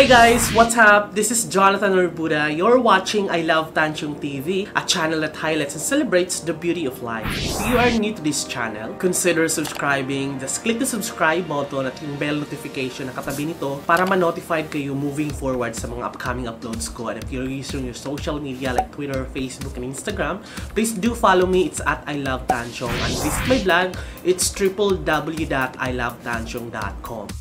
Hey guys, what's up? This is Jonathan Orbuda. You're watching I Love Tanchung TV, a channel that highlights and celebrates the beauty of life. If you are new to this channel, consider subscribing. Just click the subscribe button at yung bell notification na katabi nito para ma-notified kayo moving forward sa mga upcoming uploads ko. And if you're using your social media like Twitter, Facebook, and Instagram, please do follow me. It's at I Love Tanchung. And visit my blog. It's www.ilovetanchung.com.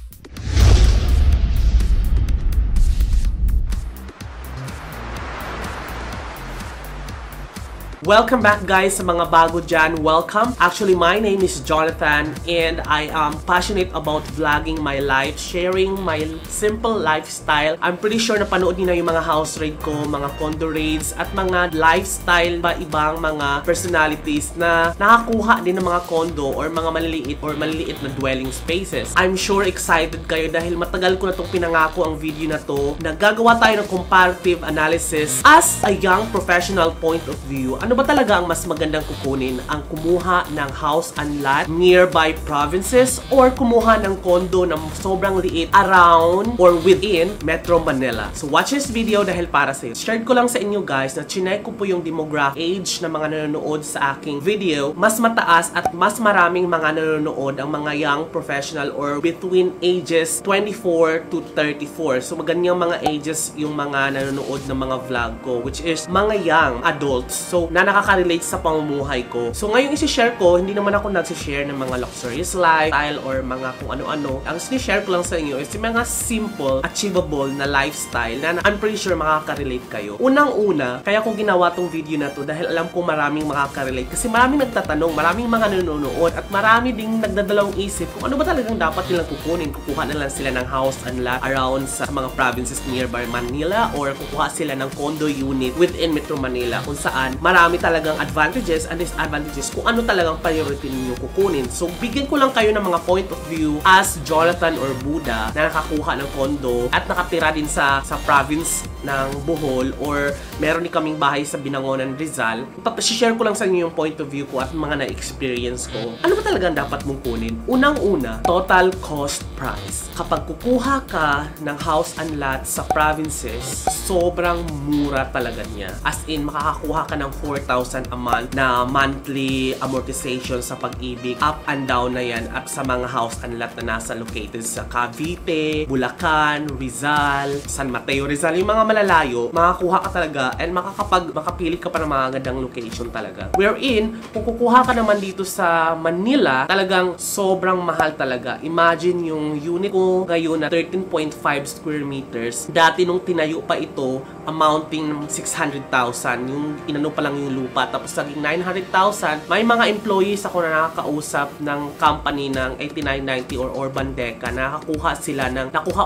Welcome back guys sa mga bago dyan. Welcome. Actually, my name is Jonathan and I am passionate about vlogging my life, sharing my simple lifestyle. I'm pretty sure na panood niyo na yung mga house raid ko, mga condo raids, at mga lifestyle ba ibang mga personalities na nakakuha din ng mga condo or mga maliliit na dwelling spaces. I'm sure excited kayo dahil matagal ko na itong pinangako ang video na to na gagawa tayo ng comparative analysis as a young professional point of view. Ano ba talaga ang mas magandang kukunin? Ang kumuha ng house and lot nearby provinces or kumuha ng condo na sobrang liit around or within Metro Manila? So watch this video dahil para sa iyo. Shared ko lang sa inyo guys na chinek ko po yung demographic age ng mga nanonood sa aking video. Mas mataas at mas maraming mga nanonood ang mga young professional or between ages 24 to 34. So maganyang mga ages yung mga nanonood ng mga vlog ko, which is mga young adults. So na nakaka-relate sa pamumuhay ko. So ngayong isi-share ko, hindi naman ako nagsi-share ng mga luxurious lifestyle or mga kung ano-ano. Ang isi-share ko lang sa inyo is yung mga simple, achievable na lifestyle na I'm pretty sure makaka-relate kayo. Unang-una, kaya ko ginawa tong video na to dahil alam ko maraming makaka-relate kasi maraming nagtatanong, maraming mga nanonood at marami ding nagdadalawang isip kung ano ba talagang dapat nilang kukunin. Kukuha na lang sila ng house and lot around sa mga provinces nearby Manila or kukuha sila ng condo unit within Metro Manila kung saan marami talagang advantages and disadvantages kung ano talagang priority ninyo kukunin. So, bigyan ko lang kayo ng mga point of view as Jonathan or Buda na nakakuha ng condo at nakatira din sa province ng Bohol or meron din kaming bahay sa Binangonan, Rizal. Share ko lang sa inyo yung point of view ko at mga na-experience ko. Ano ba talagang dapat mong kunin? Unang-una, total cost price. Kapag kukuha ka ng house and lot sa provinces, sobrang mura talaga niya. As in, makakakuha ka ng 4,000 a month na monthly amortization sa Pag-ibig. Up and down na yan at sa mga house and lot na nasa located sa Cavite, Bulacan, Rizal, San Mateo, Rizal. Yung mga malalayo, makakuha ka talaga and makapili ka pa ng mga gandang location talaga. Wherein, kung kukuha ka naman dito sa Manila, talagang sobrang mahal talaga. Imagine yung unit ko ngayon na 13.5 square meters. Dati nung tinayo pa ito, amounting ng 600,000. Yung inano pa lang yung lupa. Tapos naging 900,000. May mga employees ako na nakakausap ng company ng 8990 or Urban Deca. Nakuha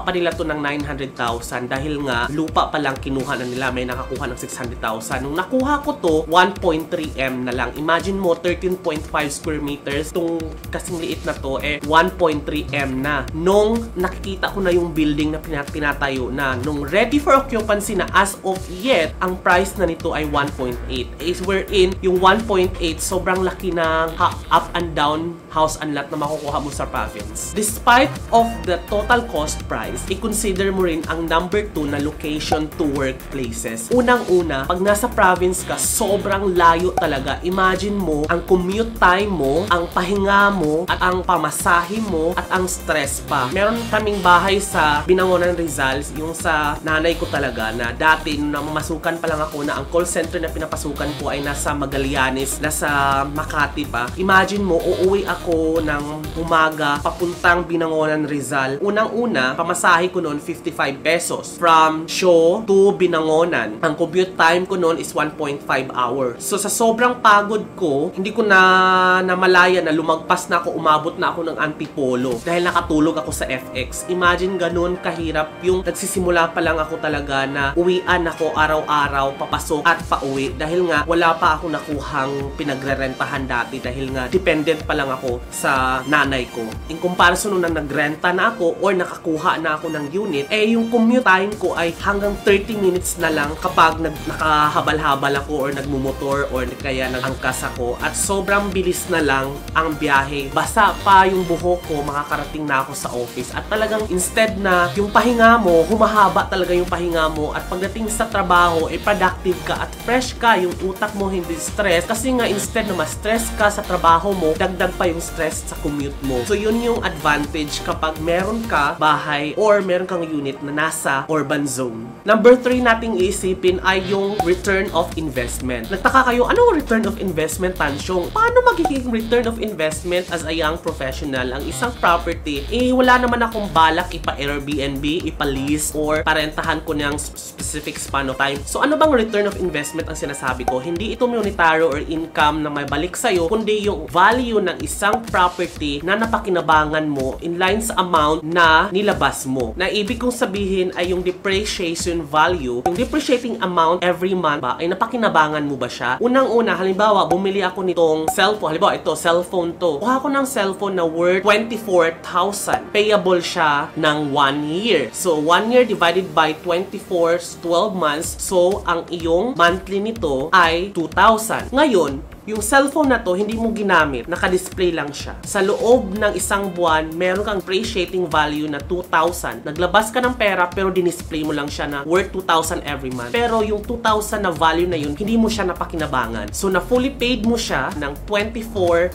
pa nila to ng 900,000 dahil nga lupa pa lang kinuha na nila. May nakakuha ng 600,000. Nung nakuha ko to, 1.3M na lang. Imagine mo, 13.5 square meters. Itong kasing liit na to, 1.3M na. Nung nakikita ko na yung building na pinatayo na, nung ready for occupancy na as of yet, ang price na nito ay 1.8. Is wherein yung 1.8 sobrang laki ng up and down house and lot na makukuha mo sa province. Despite of the total cost price, i-consider mo rin ang number 2 na location to workplaces. Unang-una, pag nasa province ka, sobrang layo talaga. Imagine mo, ang commute time mo, ang pahinga mo, at ang pamasahe mo, at ang stress pa. Meron kaming bahay sa Binangonan, Rizal, yung sa nanay ko talaga, na dati, nung mamasukan pa lang ako, na ang call center na pinapasukan ko ay nasa Magallanes, nasa Makati pa. Imagine mo, uuwi ako ng umaga papuntang Binangonan, Rizal. Unang-una, pamasahe ko noon 55 pesos from Shaw to Binangonan. Ang commute time ko noon is 1.5 hours. So sa sobrang pagod ko, hindi ko na namalaya na lumagpas na ako, umabot na ako ng Antipolo dahil nakatulog ako sa FX. Imagine ganun kahirap yung nagsisimula pa lang ako talaga na uwian ako araw-araw, papasok at pauwi dahil nga wala pa ako nakuhang pinagre-rentahan dati dahil nga dependent pa lang ako ko sa nanay ko. In comparison nung nagrenta na ako or nakakuha na ako ng unit, yung commute time ko ay hanggang 30 minutes na lang kapag nakahabal-habal ako or nagmumotor or kaya nagangkas ako, at sobrang bilis na lang ang biyahe. Basa pa yung buhok ko, makakarating na ako sa office. At talagang instead na yung pahinga mo, humahaba talaga yung pahinga mo, at pagdating sa trabaho, productive ka at fresh ka, yung utak mo hindi stress. Kasi nga instead na ma-stress ka sa trabaho mo, dagdag pa yung stress sa commute mo. So yun yung advantage kapag meron ka bahay or meron kang unit na nasa urban zone. Number 3 nating isipin ay yung return of investment. Nagtaka kayo, ano return of investment, Tansyong? Paano magiging return of investment as a young professional ang isang property? Wala naman akong balak ipa-Airbnb, ipa-lease, or parentahan ko ng specific span of time. So ano bang return of investment ang sinasabi ko? Hindi ito monetary or income na may balik sa'yo, kundi yung value ng isang property na napakinabangan mo in line sa amount na nilabas mo. Na ibig kong sabihin ay yung depreciation value, yung depreciating amount every month ba, ay napakinabangan mo ba siya? Unang-una, halimbawa, bumili ako nitong cellphone. Halimbawa, ito, cellphone to. Kuha ko ng cellphone na worth 24,000. Payable siya ng 1 year. So, 1 year divided by 24, 12 months. So, ang iyong monthly nito ay 2,000. Ngayon, yung cellphone na to, hindi mo ginamit. Naka-display lang siya. Sa loob ng isang buwan, meron kang appreciating value na 2,000. Naglabas ka ng pera, pero dinisplay mo lang siya na worth 2,000 every month. Pero yung 2,000 na value na yun, hindi mo siya napakinabangan. So, na fully paid mo siya ng 24,000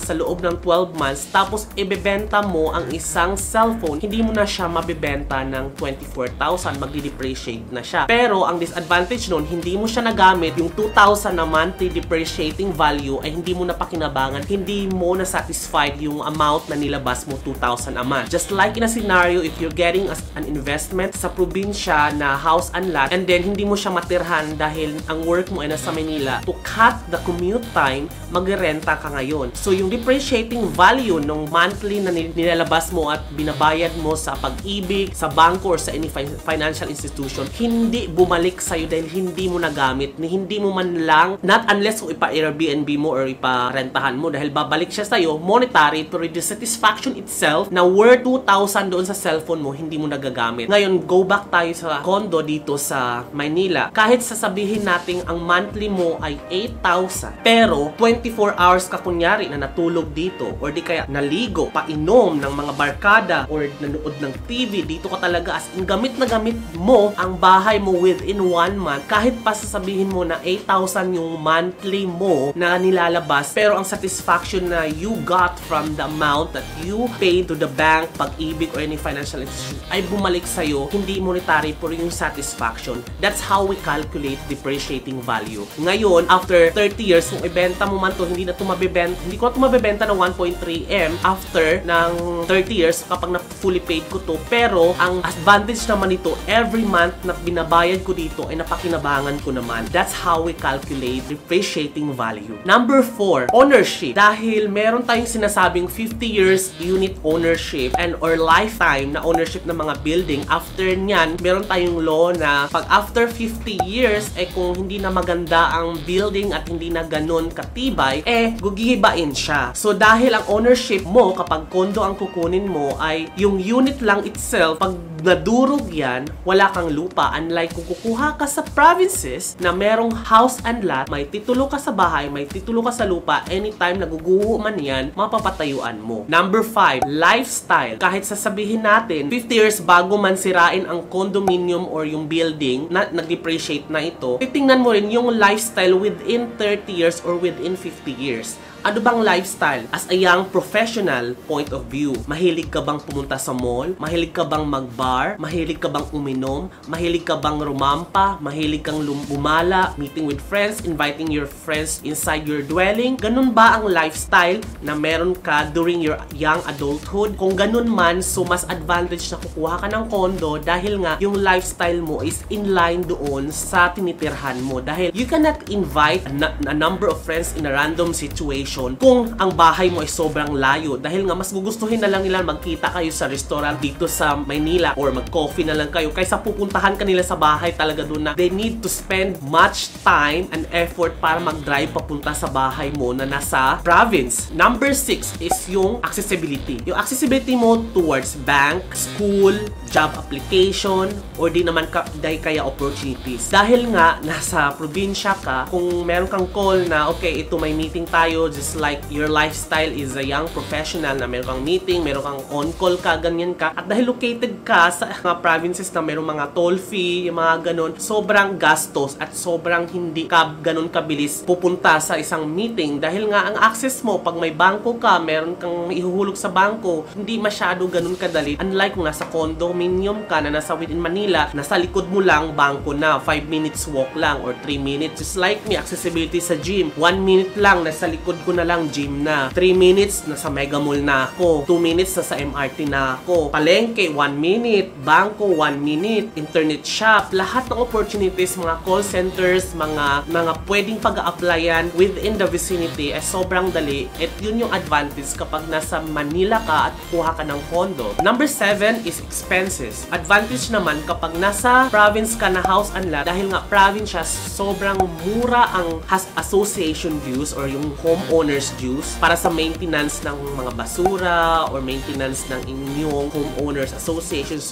sa loob ng 12 months, tapos ibebenta mo ang isang cellphone, hindi mo na siya mabibenta ng 24,000. Magdi-depreciate na siya. Pero, ang disadvantage nun, hindi mo siya nagamit. Yung 2,000 na monthly depreciate value ay hindi mo napakinabangan, hindi mo na-satisfied yung amount na nilabas mo, 2,000 a month. Just like in a scenario, if you're getting an investment sa probinsya na house and lot, and then hindi mo siya matirhan dahil ang work mo ay nasa Manila, to cut the commute time, magrenta ka ngayon. So yung depreciating value ng monthly na nilalabas mo at binabayad mo sa Pag-ibig, sa bangko, or sa any financial institution, hindi bumalik sa'yo dahil hindi mo nagamit, ni hindi mo man lang, not unless kung Airbnb mo or iparentahan mo, dahil babalik siya sa'yo monetary, pero the satisfaction itself na worth 2,000 doon sa cellphone mo, hindi mo nagagamit. Ngayon, go back tayo sa condo dito sa Maynila. Kahit sasabihin natin ang monthly mo ay 8,000, pero 24 hours ka kunyari na natulog dito, or di kaya naligo, painom ng mga barkada, or nanood ng TV, dito ka talaga as in gamit na gamit mo ang bahay mo within 1 month, kahit pa sasabihin mo na 8,000 yung monthly mo na nilalabas, pero ang satisfaction na you got from the amount that you paid to the bank, Pag-ibig, or any financial institution ay bumalik sa'yo, hindi monetary, pero yung satisfaction. That's how we calculate depreciating value. Ngayon, after 30 years, kung ibenta mo man to, hindi ko na to mabibenta ng 1.3M after ng 30 years kapag na fully paid ko to, pero ang advantage naman nito, every month na binabayad ko dito ay napakinabangan ko naman. That's how we calculate depreciating value. Number 4, ownership. Dahil meron tayong sinasabing 50 years unit ownership and or lifetime na ownership ng mga building, after nyan, meron tayong law na pag after 50 years, kung hindi na maganda ang building at hindi na ganun katibay, gugihibain siya. So dahil ang ownership mo, kapag condo ang kukunin mo, ay yung unit lang itself, pag nadurog yan, wala kang lupa. Unlike kung kukuha ka sa provinces na merong house and lot, may titulo ka sa bahay, may titulo ka sa lupa, anytime naguguho man yan, mapapatayuan mo. Number 5, lifestyle. Kahit sasabihin natin, 50 years bago man sirain ang condominium or yung building na nag-depreciate na ito, titingnan mo rin yung lifestyle within 30 years or within 50 years. Ano bang lifestyle? As a young professional point of view, mahilig ka bang pumunta sa mall? Mahilig ka bang mag-bar? Mahilig ka bang uminom? Mahilig ka bang rumampa? Mahilig kang bumala? Meeting with friends? Inviting your friends inside your dwelling? Ganun ba ang lifestyle na meron ka during your young adulthood? Kung ganun man, so mas advantage na kukuha ka ng condo dahil nga yung lifestyle mo is in line doon sa tinitirhan mo. Dahil you cannot invite a number of friends in a random situation location kung ang bahay mo ay sobrang layo. Dahil nga mas gugustuhin na lang nila magkita kayo sa restaurant dito sa Maynila or mag-coffee na lang kayo kaysa pupuntahan kanila sa bahay talaga doon na they need to spend much time and effort para mag-drive papunta sa bahay mo na nasa province. Number 6 is yung accessibility. Yung accessibility mo towards bank, school, job application, or di naman kaya opportunities. Dahil nga, nasa probinsya ka, kung meron kang call na, okay, ito may meeting tayo, just like your lifestyle is a young professional na meron kang meeting, meron kang on-call ka, ganyan ka, at dahil located ka sa mga provinces na meron mga toll fee, yung mga ganun, sobrang gastos at sobrang hindi ka ganun kabilis pupunta sa isang meeting dahil nga ang access mo, pag may bangko ka, meron kang ihuhulog sa bangko, hindi masyado ganun kadali. Unlike kung nasa condominium ka na nasa within Manila, nasa likod mo lang bangko na, 5 minutes walk lang or 3 minutes. Just like me, accessibility sa gym, 1 minute lang, nasa likod ko na lang gym na. 3 minutes, nasa Mega Mall na ako. 2 minutes, nasa MRT na ako. Palengke, 1 minute. Bangko, 1 minute. Internet shop, lahat ng opportunities, mga call centers, mga pwedeng pag-a-applyan within the vicinity ay sobrang dali. At yun yung advantage kapag nasa Manila ka at kuha ka ng condo. Number 7 is expenses. Advantage naman kapag nasa province ka na house and lot, dahil nga province siya, sobrang mura ang association dues or yung homeowners dues para sa maintenance ng mga basura or maintenance ng inyong homeowners association,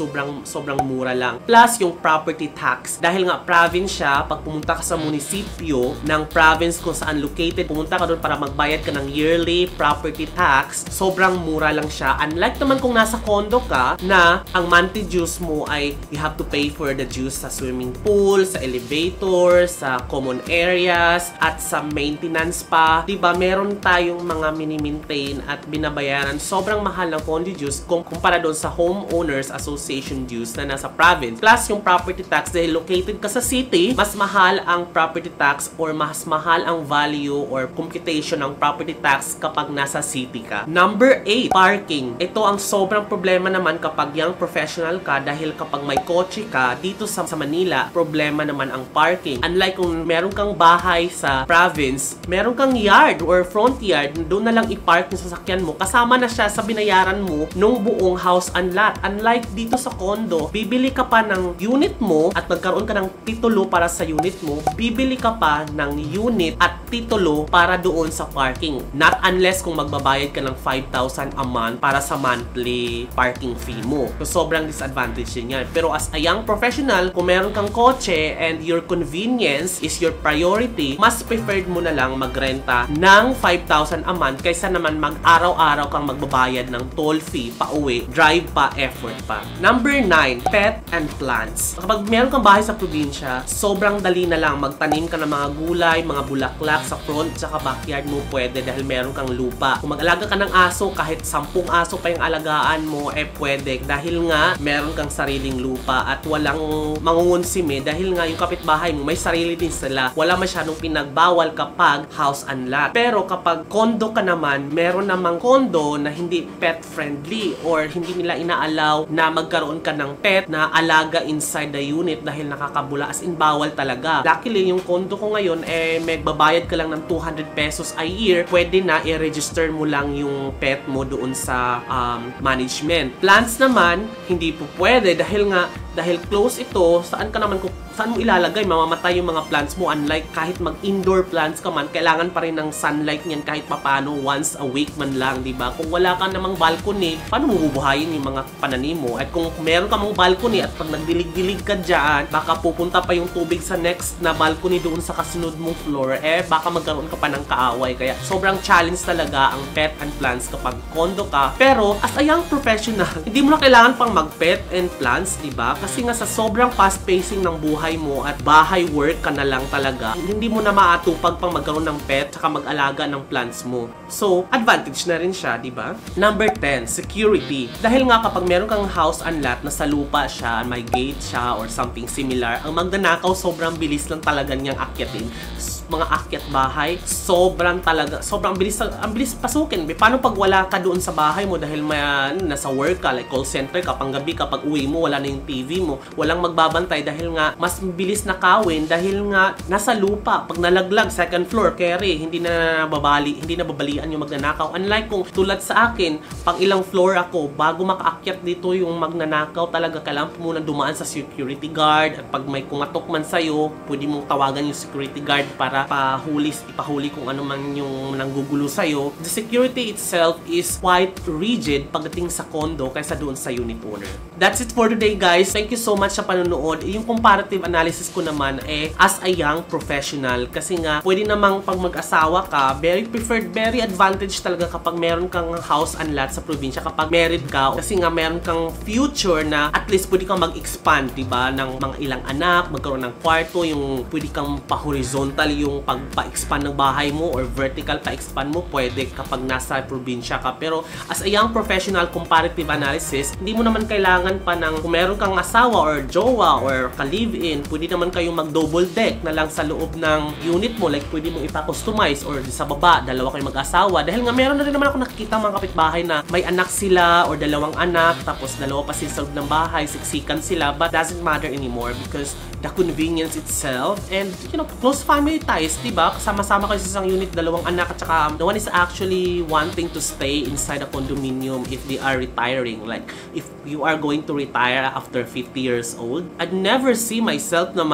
sobrang mura lang. Plus yung property tax. Dahil nga province siya, pag pumunta ka sa munisipyo ng province kung saan located, pumunta ka doon para magbayad ka ng yearly property tax, sobrang mura lang siya. Unlike naman kung nasa condo ka na ang monthly dues mo ay you have to pay for the dues sa swimming pool, sa elevator, sa common areas, at sa maintenance pa. Diba, meron tayong mga mini-maintain at binabayaran. Sobrang mahal ng condo dues kung kumpara doon sa homeowners association dues na nasa province. Plus yung property tax, dahil located ka sa city, mas mahal ang property tax or mas mahal ang value or computation ng property tax kapag nasa city ka. Number 8, parking. Ito ang sobrang problema naman kapag young professional ka dahil kapag may kotse ka dito sa Manila, problema naman ang parking. Unlike kung meron kang bahay sa province, meron kang yard or front yard, doon na lang i-park yung sasakyan mo. Kasama na siya sa binayaran mo nung buong house and lot. Unlike dito sa condo, bibili ka pa ng unit mo at magkaroon ka ng titulo para sa unit mo, bibili ka pa ng unit at titulo para doon sa parking. Not unless kung magbabayad ka ng 5,000 a month para sa monthly parking fee mo. So, sobrang disadvantage yun yan. Pero as a young professional, kung meron kang kotse and your convenience is your priority, mas preferred mo na lang magrenta ng 5,000 a month kaysa naman mag-araw-araw kang magbabayad ng toll fee pa uwi, drive pa, effort pa. Number 9, pet and plants. Kapag meron kang bahay sa probinsya, sobrang dali na lang magtanim ka ng mga gulay, mga bulaklak sa front tsaka backyard mo, pwede dahil meron kang lupa. Kung mag-alaga ka ng aso, kahit 10 aso pa yung alagaan mo, pwede dahil nga meron kang sariling lupa at walang mangungunsime dahil nga yung kapitbahay mo may sarili din sila. Wala masyadong pinagbawal kapag house and lot. Pero kapag condo ka naman, meron namang condo na hindi pet friendly or hindi nila inaalaw na magkaroon ka ng pet na alaga inside the unit dahil nakakabula, as in bawal talaga. Luckily, yung condo ko ngayon, magbabayad ka lang ng 200 pesos a year, pwede na i-register mo lang yung pet mo doon sa management. Plants naman, hindi po pwede dahil close ito, saan mo ilalagay? Mamamatay yung mga plants mo. Unlike kahit mag-indoor plants ka man, kailangan pa rin ng sunlight niyan kahit papano once a week man lang, di ba? Kung wala ka namang balcony, paano mo bubuhayin yung mga pananim mo? At kung meron ka mong balcony at pag nagdilig-dilig ka dyan, baka pupunta pa yung tubig sa next na balcony doon sa kasunod mong floor, baka magkaroon ka pa ng kaaway. Kaya sobrang challenge talaga ang pet and plants kapag condo ka. Pero as a young professional, hindi mo na kailangan pang mag-pet and plants, di ba? Kasi nga sa sobrang fast-pacing ng buhay mo at bahay work ka na lang talaga, hindi mo na maatupag pang magkaroon ng pet saka mag-alaga ng plants mo. So, advantage na rin siya, di ba? Number 10, security. Dahil nga kapag meron kang house and lot na sa lupa siya, may gate siya or something similar, ang magnanakaw sobrang bilis lang talaga niyang akyatin. mga akyat bahay, sobrang bilis pasukin. Paano pag wala ka doon sa bahay mo dahil nasa work ka, like call center ka, panggabi kapag uwi mo, wala na yung TV mo, walang magbabantay dahil nga mas bilis nakawin dahil nga nasa lupa. Pag nalaglag, second floor, carry, hindi na babalian yung magnanakaw. Unlike kung tulad sa akin, pang ilang floor ako, bago makaakyat dito yung magnanakaw, talaga kailangan muna dumaan sa security guard. At pag may kumatok man sa'yo, pwede mong tawagan yung security guard para ipahuli kung ano man yung nanggugulo sa'yo. The security itself is quite rigid pagdating sa condo kaysa doon sa unit owner. That's it for today, guys. Thank you so much sa panonood. Yung comparative analysis ko naman as a young professional, kasi nga pwede namang pag mag-asawa ka, very preferred, very advantage talaga kapag meron kang house and lot sa probinsya, kapag married ka, kasi nga meron kang future na at least pwede kang mag-expand, diba, ng mga ilang anak, magkaroon ng kwarto, yung pwede kang pa-horizontal yung pagpa-expand ng bahay mo or vertical pa-expand mo, pwede kapag nasa probinsya ka. Pero as a young professional comparative analysis, hindi mo naman kailangan pa ng, kung meron kang asawa or jowa or ka-live-in, pwede naman kayong mag-double deck na lang sa loob ng unit mo, like pwede mong ipa-customize, or sa baba, dalawa kayong mag-asawa. Dahil nga meron na rin naman ako nakikita mga kapitbahay na may anak sila or dalawang anak, tapos dalawa pa sila sa loob ng bahay, siksikan sila, but doesn't matter anymore because the convenience itself and, you know, close family ties, diba? Kasama-sama kayo sa isang unit, dalawang anak, at saka no one is actually wanting to stay inside a condominium if they are retiring. Like, if you are going to retire after 50 years old, I'd never see myself na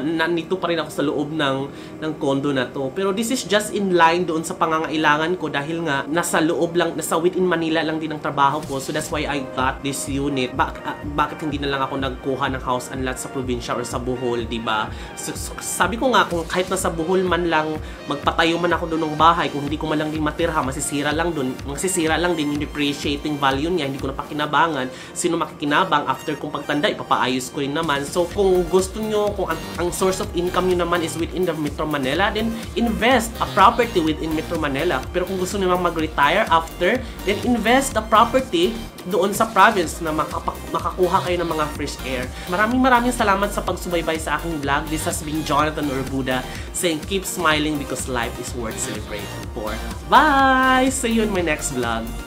nandito pa rin ako sa loob ng condo na to. Pero this is just in line doon sa pangangailangan ko dahil nga nasa loob lang, nasa within Manila lang din ang trabaho ko. So that's why I got this unit. Bakit hindi na lang ako nagkuha ng house and lot sa probinsya or sa Bohol, diba? So, sabi ko nga, kung kahit nasa Bohol man lang, magpatayo man ako doon ng bahay, kung hindi ko man lang din matirha, masisira lang din yung depreciating value niya, hindi ko na pakinabangan. Sino makikinabang after kung pagtanda, ipapaayos ko rin naman. So kung gusto nyo, kung ang source of income nyo naman is within the Metro Manila, then invest a property within Metro Manila. Pero kung gusto nyo mag-retire after, then invest a property doon sa province na makakuha kayo ng mga fresh air. Maraming salamat sa pagsubaybay sa aking vlog. This has been Jonathan Urbuda saying keep smiling because life is worth celebrating for. Bye! See you in my next vlog.